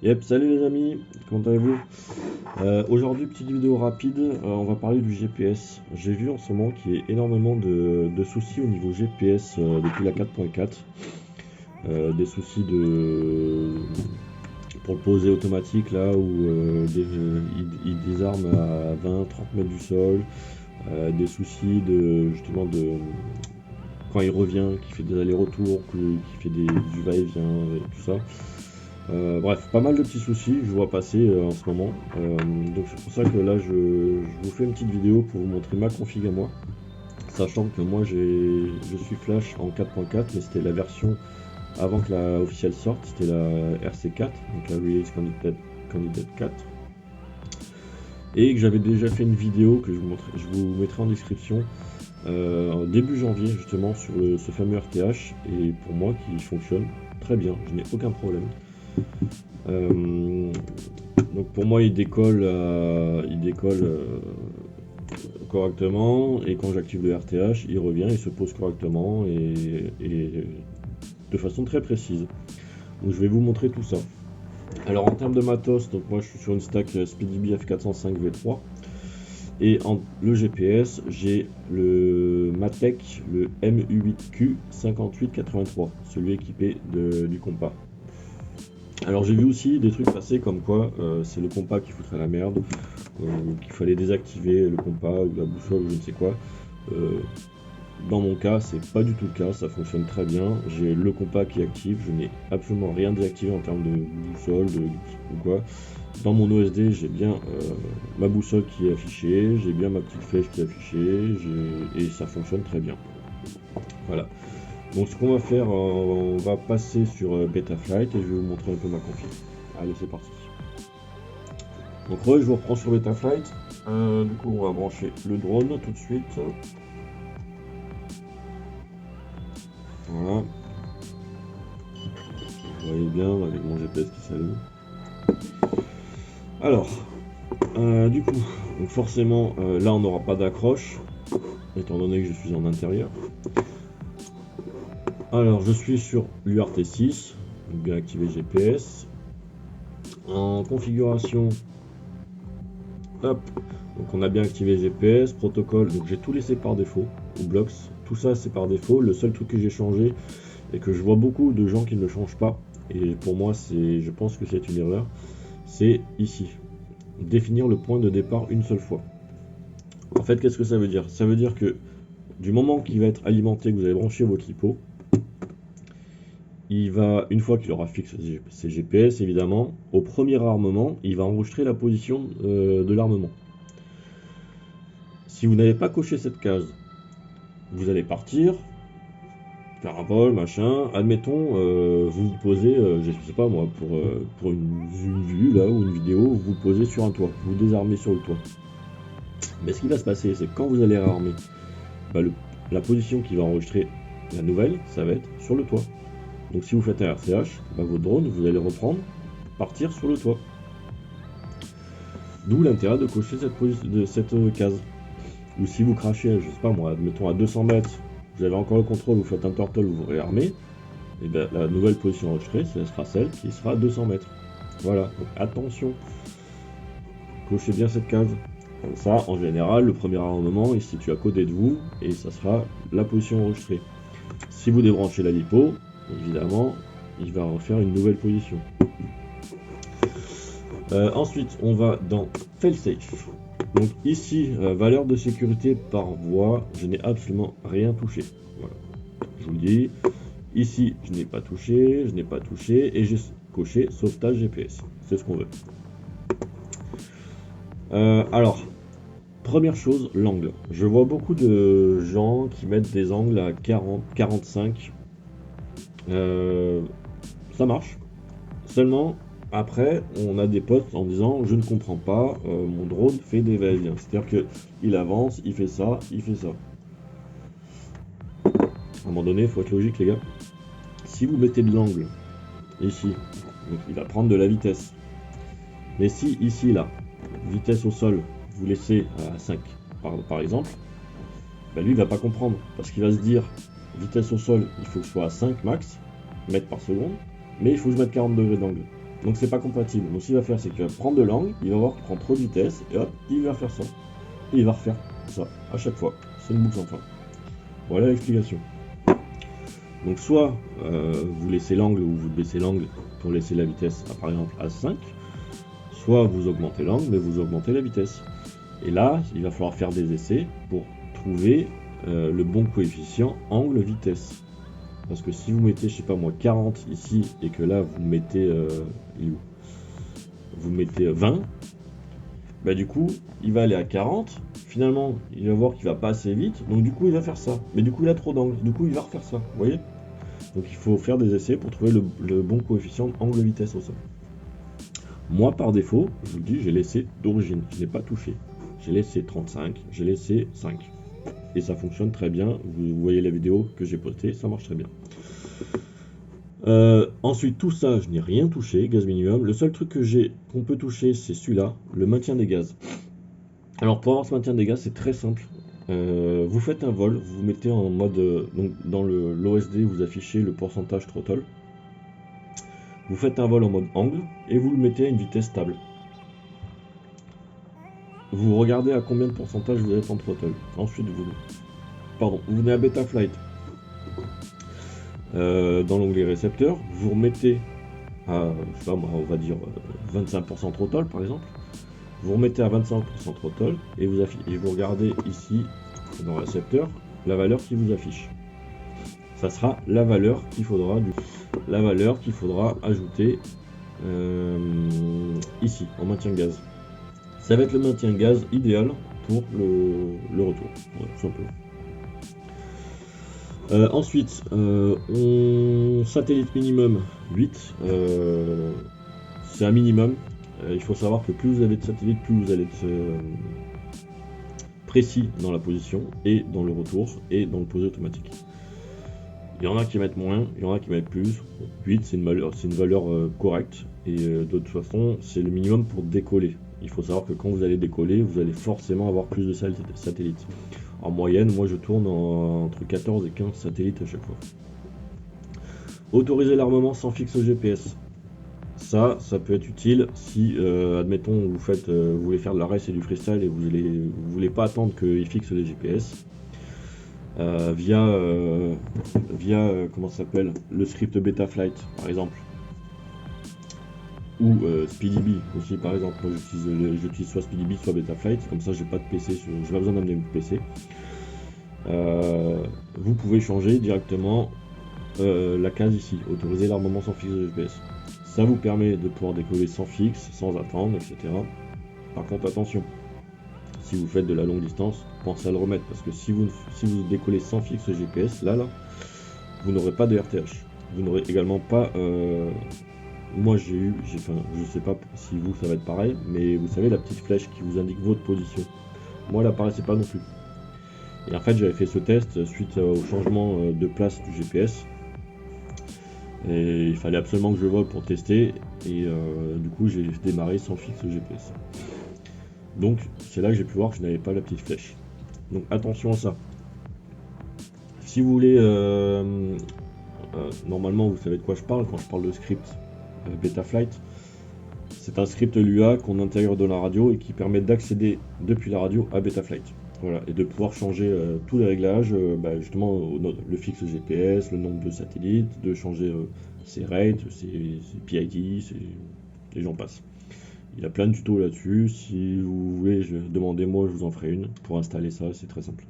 Yep, salut les amis, comment allez-vous? Aujourd'hui, petite vidéo rapide, on va parler du GPS. J'ai vu en ce moment qu'il y a énormément de soucis au niveau GPS depuis la 4.4. Des soucis pour le poser automatique là où il désarme à 20-30 mètres du sol. Des soucis justement de quand il revient, qui fait des allers-retours, qui fait du va-et-vient, tout ça. Bref, pas mal de petits soucis, je vois passer en ce moment. Donc c'est pour ça que là je vous fais une petite vidéo pour vous montrer ma config à moi. Sachant que moi je suis Flash en 4.4, mais c'était la version avant que la officielle sorte, c'était la RC4, donc la Release Candidate 4. Et que j'avais déjà fait une vidéo que je vous mettrai en description début janvier justement sur ce fameux RTH, et pour moi qui fonctionne très bien, je n'ai aucun problème. Donc pour moi il décolle correctement, et quand j'active le RTH il revient, il se pose correctement et de façon très précise. Donc je vais vous montrer tout ça. Alors en termes de matos, donc moi je suis sur une stack SpeedyBee F405 V3, et le GPS j'ai le Matek, le MU8Q 5883, celui équipé du compas. Alors j'ai vu aussi des trucs passer comme quoi c'est le compas qui foutrait la merde, qu'il fallait désactiver le compas ou la boussole ou je ne sais quoi. Dans mon cas c'est pas du tout le cas, ça fonctionne très bien, j'ai le compas qui est actif, je n'ai absolument rien désactivé en termes de boussole ou quoi. Dans mon OSD j'ai bien ma boussole qui est affichée, j'ai bien ma petite flèche qui est affichée, et ça fonctionne très bien. Voilà. Donc ce qu'on va faire, on va passer sur Betaflight et je vais vous montrer un peu ma config. Allez, c'est parti. Donc je vous reprends sur Betaflight. Du coup on va brancher le drone tout de suite. Voilà. Vous voyez bien avec mon GPS qui s'allume. Alors, du coup, donc forcément là on n'aura pas d'accroche, étant donné que je suis en intérieur. Alors je suis sur l'URT6, bien activé GPS. En configuration, hop, donc on a bien activé GPS, protocole, donc j'ai tout laissé par défaut, ou blocks, tout ça c'est par défaut. Le seul truc que j'ai changé, et que je vois beaucoup de gens qui ne le changent pas, et pour moi je pense que c'est une erreur, c'est ici, définir le point de départ une seule fois. En fait, qu'est-ce que ça veut dire? Ça veut dire que du moment qu'il va être alimenté, que vous allez brancher votre LiPo, il va, une fois qu'il aura fixé ses GPS évidemment, au premier armement, il va enregistrer la position de l'armement. Si vous n'avez pas coché cette case, vous allez partir, faire un vol, machin, admettons, vous vous posez, je sais pas moi, pour une vue là, ou une vidéo, vous vous posez sur un toit, vous désarmez sur le toit. Mais ce qui va se passer, c'est que quand vous allez réarmer, bah, la position qui va enregistrer la nouvelle, ça va être sur le toit. Donc si vous faites un RCH, bah, votre drone, vous allez reprendre, partir sur le toit. D'où l'intérêt de cocher cette case. Ou si vous crachez, je sais pas moi, admettons à 200 mètres, vous avez encore le contrôle, vous faites un turtle, vous réarmez, et bien la nouvelle position enregistrée, ce sera celle qui sera à 200 mètres. Voilà, donc attention, cochez bien cette case. Comme ça, en général, le premier armement il se situe à côté de vous, et ça sera la position enregistrée. Si vous débranchez la LiPo, évidemment, il va refaire une nouvelle position. Ensuite, on va dans Failsafe. Donc ici, valeur de sécurité par voie, je n'ai absolument rien touché. Voilà. Je vous le dis, ici, je n'ai pas touché, et j'ai coché sauvetage GPS. C'est ce qu'on veut. Alors, première chose, l'angle. Je vois beaucoup de gens qui mettent des angles à 40, 45. Ça marche. Seulement, après, on a des posts en disant je ne comprends pas, mon drone fait des va-et-vient. C'est-à-dire qu'il avance, il fait ça, il fait ça. À un moment donné, il faut être logique, les gars. Si vous mettez de l'angle ici, donc il va prendre de la vitesse. Mais si ici, là, vitesse au sol, vous laissez à 5 par exemple, bah lui il va pas comprendre. Parce qu'il va se dire vitesse au sol, il faut que je sois à 5 max, mètres par seconde, mais il faut que je mette 40 degrés d'angle. Donc c'est pas compatible. Donc ce qu'il va faire, c'est qu'il va prendre de l'angle, il va voir qu'il prend trop de vitesse, et hop, il va faire ça. Et il va refaire ça à chaque fois. C'est une boucle sans fin. Voilà l'explication. Donc soit vous laissez l'angle ou vous baissez l'angle pour laisser la vitesse par exemple à 5, soit vous augmentez l'angle mais vous augmentez la vitesse. Et là, il va falloir faire des essais pour trouver le bon coefficient angle-vitesse. Parce que si vous mettez, je sais pas moi, 40 ici et que là vous mettez, vous mettez 20, bah du coup il va aller à 40. Finalement, il va voir qu'il va pas assez vite, donc du coup il va faire ça. Mais du coup il a trop d'angle, du coup il va refaire ça, vous voyez. Donc il faut faire des essais pour trouver le bon coefficient angle-vitesse au sol. Moi par défaut, je vous dis, j'ai laissé d'origine, je n'ai pas touché. J'ai laissé 35, j'ai laissé 5. Et ça fonctionne très bien, vous voyez la vidéo que j'ai postée, ça marche très bien. Ensuite tout ça, je n'ai rien touché, gaz minimum. Le seul truc qu'on peut toucher, c'est celui-là, le maintien des gaz. Alors pour avoir ce maintien des gaz, c'est très simple. Vous faites un vol, vous mettez en mode, donc dans l'OSD vous affichez le pourcentage throttle. Vous faites un vol en mode angle et vous le mettez à une vitesse stable. Vous regardez à combien de pourcentage vous êtes en throttle. Ensuite vous venez à beta flight. Dans l'onglet récepteur, vous remettez à, je sais pas moi, on va dire 25% throttle par exemple. Vous remettez à 25% throttle et vous regardez ici dans le récepteur la valeur qui vous affiche. Ça sera la valeur qu'il faudra ajouter ici en maintien de gaz. Ça va être le maintien de gaz idéal pour le retour, voilà, tout simplement. Ensuite, satellite minimum 8, c'est un minimum. Il faut savoir que plus vous avez de satellites, plus vous allez être précis dans la position et dans le retour et dans le posé automatique. Il y en a qui mettent moins, il y en a qui mettent plus. 8 c'est une valeur correcte et de toute façon c'est le minimum pour décoller. Il faut savoir que quand vous allez décoller, vous allez forcément avoir plus de satellites. En moyenne, moi je tourne entre 14 et 15 satellites à chaque fois. Autoriser l'armement sans fixe GPS. Ça peut être utile si, admettons, vous voulez faire de la race et du freestyle et vous voulez pas attendre qu'il fixe les GPS. Via comment ça s'appelle, le script Betaflight par exemple, ou SpeedyBee aussi par exemple. Moi j'utilise soit SpeedyBee soit Betaflight, comme ça j'ai pas de PC, j'ai pas besoin d'amener mon PC. Vous pouvez changer directement la case ici, autoriser l'armement sans fixe de GPS. Ça vous permet de pouvoir décoller sans fixe, sans attendre, etc. Par contre attention, si vous faites de la longue distance, pensez à le remettre, parce que si vous décollez sans fixe GPS, là, vous n'aurez pas de RTH. Vous n'aurez également pas... moi je sais pas si vous ça va être pareil, mais vous savez la petite flèche qui vous indique votre position. Moi elle apparaissait pas non plus. Et en fait j'avais fait ce test suite au changement de place du GPS. Et il fallait absolument que je vole pour tester, et du coup j'ai démarré sans fixe GPS. Donc c'est là que j'ai pu voir que je n'avais pas la petite flèche. Donc attention à ça. Si vous voulez, normalement vous savez de quoi je parle quand je parle de script Betaflight. C'est un script Lua qu'on intègre dans la radio et qui permet d'accéder depuis la radio à Betaflight. Voilà, et de pouvoir changer tous les réglages, justement le fixe GPS, le nombre de satellites, de changer ses rates, ses PID, et j'en passe. Il y a plein de tutos là-dessus. Si vous voulez, demandez-moi, je vous en ferai une pour installer ça, c'est très simple.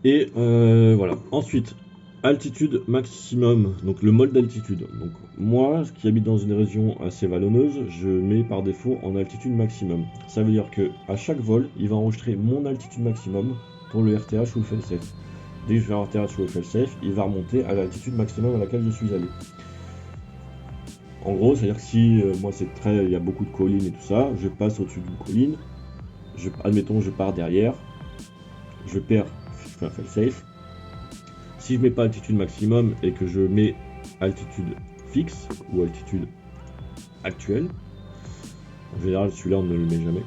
Et voilà. Ensuite, altitude maximum, donc le mode d'altitude. Donc moi, qui habite dans une région assez vallonneuse, je mets par défaut en altitude maximum. Ça veut dire que à chaque vol, il va enregistrer mon altitude maximum pour le RTH ou le fail-safe. Dès que je fais un RTH ou le fail-safe, il va remonter à l'altitude maximum à laquelle je suis allé. En gros, c'est-à-dire que si moi il y a beaucoup de collines et tout ça, je passe au-dessus d'une colline, admettons je pars derrière, je fais un fail-safe. Si je mets pas altitude maximum et que je mets altitude fixe ou altitude actuelle, en général celui-là on ne le met jamais,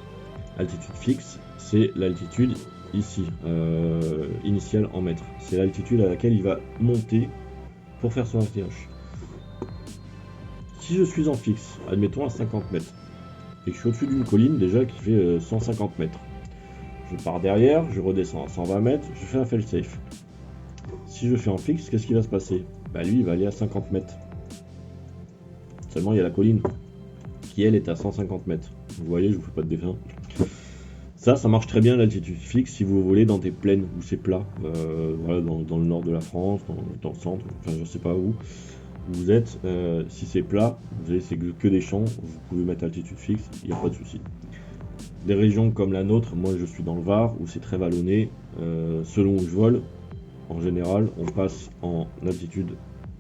altitude fixe c'est l'altitude ici, initiale en mètres. C'est l'altitude à laquelle il va monter pour faire son RTH. si je suis en fixe, admettons à 50 mètres, et que je suis au-dessus d'une colline déjà qui fait 150 mètres, je pars derrière, je redescends à 120 mètres, je fais un fail-safe. Si je fais en fixe, qu'est-ce qui va se passer? Bah lui, il va aller à 50 mètres. Seulement, il y a la colline qui, elle, est à 150 mètres. Vous voyez, je vous fais pas de dessin. Ça marche très bien l'altitude fixe si vous volez dans des plaines où c'est plat. Voilà, dans le nord de la France, dans le centre, enfin je sais pas où vous êtes. Si c'est plat, vous avez c'est que des champs, vous pouvez mettre altitude fixe, il n'y a pas de souci. Des régions comme la nôtre, moi je suis dans le Var où c'est très vallonné. Selon où je vole, en général, on passe en altitude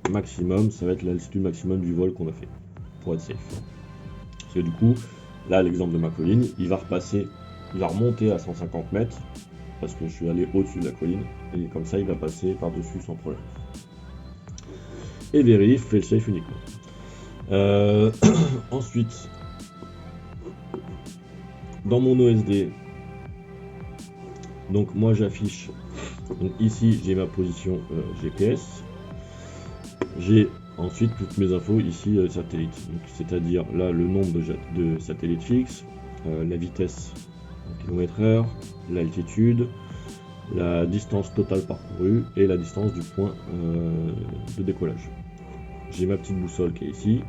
maximum, ça va être l'altitude maximum du vol qu'on a fait pour être safe. Parce que du coup, là l'exemple de ma colline, il va remonter à 150 mètres parce que je suis allé au-dessus de la colline et comme ça il va passer par-dessus sans problème. Et vérifie, fait le safe uniquement. Ensuite, dans mon OSD, donc moi j'affiche, donc ici j'ai ma position GPS, j'ai ensuite toutes mes infos ici satellite, c'est-à-dire là le nombre de satellites fixes, la vitesse en km/h, l'altitude, la distance totale parcourue et la distance du point de décollage. J'ai ma petite boussole qui est ici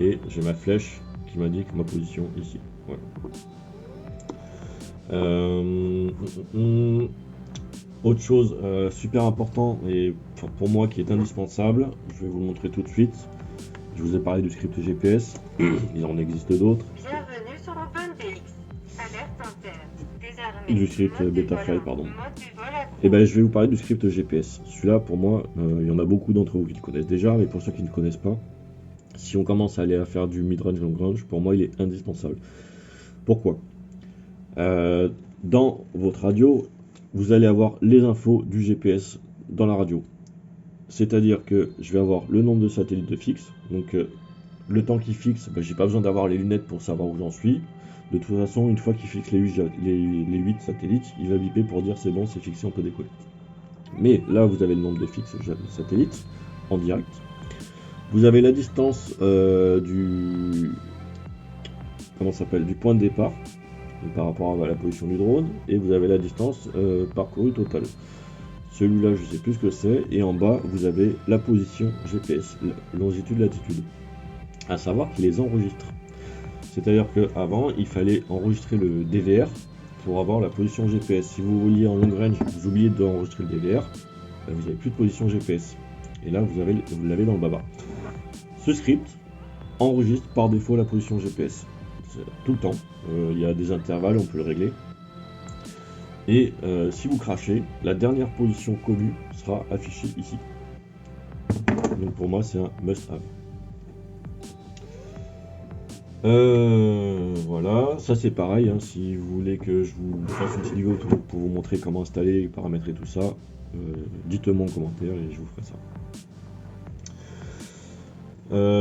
et j'ai ma flèche qui m'indique ma position ici. Voilà. Autre chose super important et pour moi qui est indispensable, je vais vous le montrer tout de suite. Je vous ai parlé du script GPS, il en existe d'autres. Bienvenue sur OpenBX. Alerte interne. Désarmé. Du script Betafly, pardon. Mode du vol à Et ben je vais vous parler du script GPS. Celui-là pour moi, il y en a beaucoup d'entre vous qui le connaissent déjà, mais pour ceux qui ne connaissent pas, si on commence à aller à faire du mid-range long range, pour moi il est indispensable. Pourquoi? Dans votre radio, vous allez avoir les infos du GPS dans la radio. C'est-à-dire que je vais avoir le nombre de satellites de fixe, donc le temps qu'il fixe, j'ai pas besoin d'avoir les lunettes pour savoir où j'en suis. De toute façon, une fois qu'il fixe les 8 satellites, il va biper pour dire c'est bon, c'est fixé, on peut décoller. Mais là, vous avez le nombre de fixes satellites en direct. Vous avez la distance du point de départ par rapport à la position du drone, et vous avez la distance parcourue totale. Celui-là, je sais plus ce que c'est, et en bas, vous avez la position GPS, longitude, latitude. À savoir qu'il les enregistre. C'est-à-dire qu'avant, il fallait enregistrer le DVR pour avoir la position GPS. Si vous vouliez en long range, vous oubliez d'enregistrer le DVR, vous n'avez plus de position GPS. Et là, vous l'avez dans le baba. Ce script enregistre par défaut la position GPS. Tout le temps. Il y a des intervalles, on peut le régler. Et si vous crachez, la dernière position connue sera affichée ici. Donc pour moi, c'est un must-have. Voilà, ça c'est pareil, hein, si vous voulez que je vous fasse une petite vidéo pour vous montrer comment installer, paramétrer tout ça, dites-le moi en commentaire et je vous ferai ça.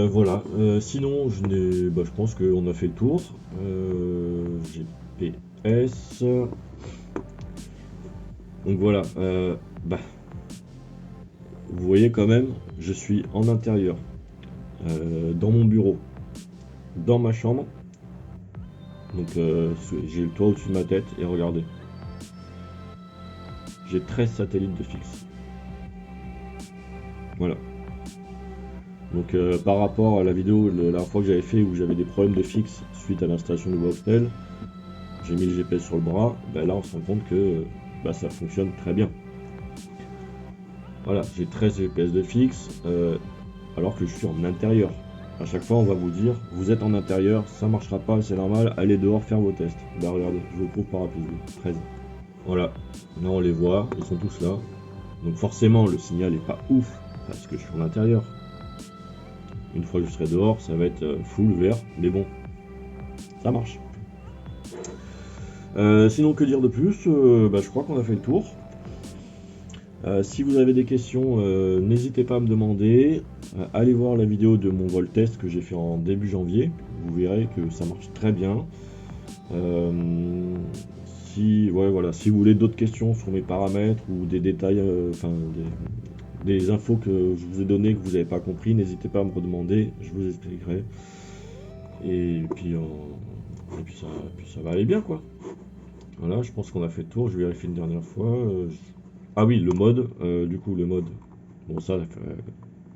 Voilà, sinon je pense qu'on a fait le tour. GPS. Donc voilà, vous voyez quand même, je suis en intérieur, dans mon bureau. Dans ma chambre, donc j'ai le toit au-dessus de ma tête et regardez, j'ai 13 satellites de fixe. Voilà. Donc par rapport à la vidéo la dernière fois que j'avais fait où j'avais des problèmes de fixe suite à l'installation du Voxtel, j'ai mis le GPS sur le bras, là on se rend compte que ça fonctionne très bien. Voilà, j'ai 13 GPS de fixe alors que je suis en intérieur. À chaque fois, on va vous dire, vous êtes en intérieur, ça marchera pas, c'est normal, allez dehors faire vos tests. Regardez, je vous prouve par rapport 13. Voilà, là on les voit, ils sont tous là. Donc forcément, le signal est pas ouf, parce que je suis en intérieur. Une fois que je serai dehors, ça va être full vert, mais bon, ça marche. Sinon, que dire de plus? Je crois qu'on a fait le tour. Si vous avez des questions, n'hésitez pas à me demander. Allez voir la vidéo de mon vol test que j'ai fait en début janvier. Vous verrez que ça marche très bien. Si vous voulez d'autres questions sur mes paramètres ou des détails, des infos que je vous ai données que vous n'avez pas compris, n'hésitez pas à me redemander, je vous expliquerai. Et puis ça va aller bien quoi. Voilà, je pense qu'on a fait le tour, je vais vérifier une dernière fois. Ah oui, le mode, du coup le mode, bon ça,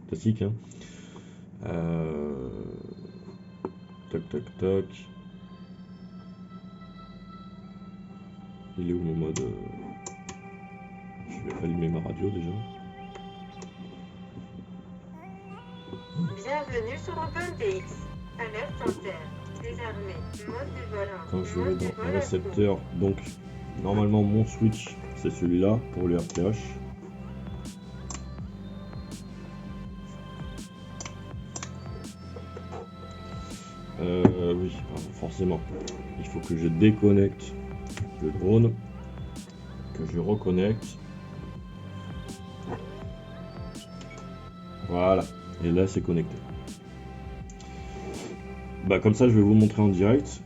classique hein. Toc toc toc. Il est où mon mode Je vais allumer ma radio déjà. Bienvenue sur OpenTX. Alerte en terre. Désarmé. Mode de vol 1. Quand je vais Mode de dans vol le à récepteur, donc normalement mon switch c'est celui-là pour le RTH. Oui, forcément, il faut que je déconnecte le drone, que je reconnecte. Voilà, et là c'est connecté. Bah comme ça je vais vous montrer en direct.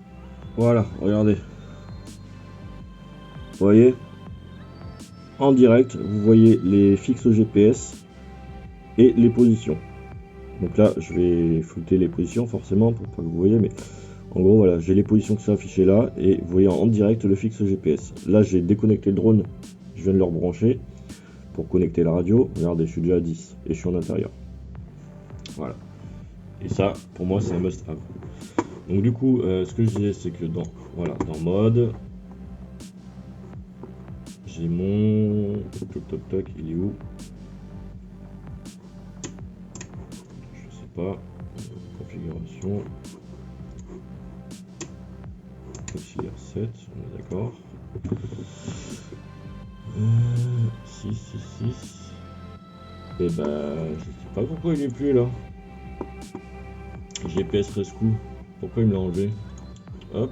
Voilà, regardez. Vous voyez, en direct, vous voyez les fixes GPS et les positions. Donc là, je vais flouter les positions forcément pour pas que vous voyez, mais en gros, voilà, j'ai les positions qui sont affichées là et vous voyez en direct le fixe GPS. Là, j'ai déconnecté le drone, je viens de le rebrancher pour connecter la radio. Regardez, je suis déjà à 10 et je suis en intérieur. Voilà. Et ça, pour moi, c'est un must-have. Donc du coup, ce que je disais, c'est que dans mode, j'ai mon toc, il est où? Je sais pas. Configuration. Auxiliaire 7, on est d'accord. 6. Et bah, je sais pas pourquoi il est plus là. GPS rescue. Pourquoi il me l'a enlevé? Hop.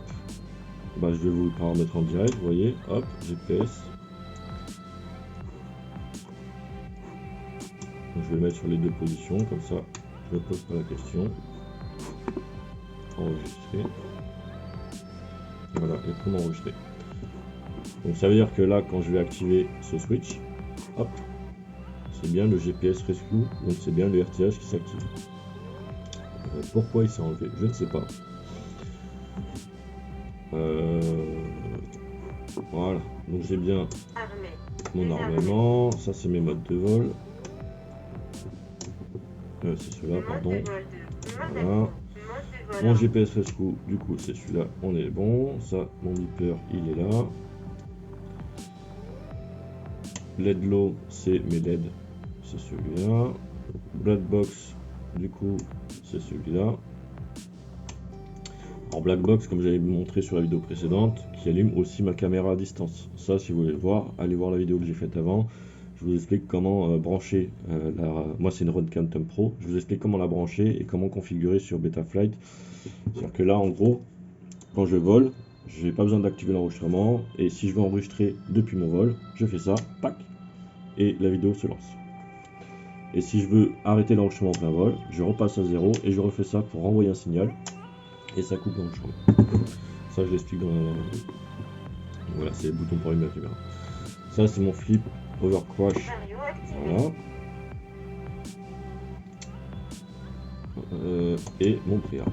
Bah, je vais vous le paramétrer en direct, vous voyez. Hop, GPS. Donc, je vais le mettre sur les deux positions, comme ça, je ne me pose pas la question. Enregistrer. Voilà, et comment enregistrer. Donc ça veut dire que là, quand je vais activer ce switch, hop, c'est bien le GPS Rescue, donc c'est bien le RTH qui s'active. Pourquoi il s'est enlevé? Je ne sais pas. Voilà, donc j'ai bien mon armement, ça c'est mes modes de vol. C'est celui-là, pardon. Voilà. Mon GPS Rescue, du coup c'est celui-là, on est bon. Ça, mon beeper, il est là. LED low, c'est mes LED, c'est celui-là. Black box, du coup, c'est celui-là. En black box, comme j'avais montré sur la vidéo précédente, qui allume aussi ma caméra à distance. Ça, si vous voulez le voir, allez voir la vidéo que j'ai faite avant. Je vous explique comment brancher moi c'est une Rode Quantum Pro. Je vous explique comment la brancher et comment configurer sur Betaflight. C'est-à-dire que là, en gros, quand je vole, j'ai pas besoin d'activer l'enregistrement. Et si je veux enregistrer depuis mon vol, je fais ça, pac, et la vidéo se lance. Et si je veux arrêter l'enregistrement en plein vol, je repasse à 0 et je refais ça pour renvoyer un signal. Et ça coupe l'enregistrement. Ça, je l'explique dans la... Voilà, c'est le bouton pour allumer la caméra. Ça, c'est mon flip over crash. Voilà. Et mon préa.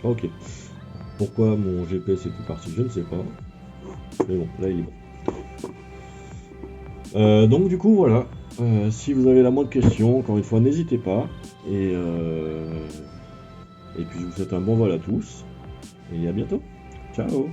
Ok. Pourquoi mon GPS est plus parti, je ne sais pas. Mais bon, là il est bon. Donc du coup voilà. Si vous avez la moindre question, encore une fois, n'hésitez pas. Et puis je vous souhaite un bon vol à tous. Et à bientôt. Ciao.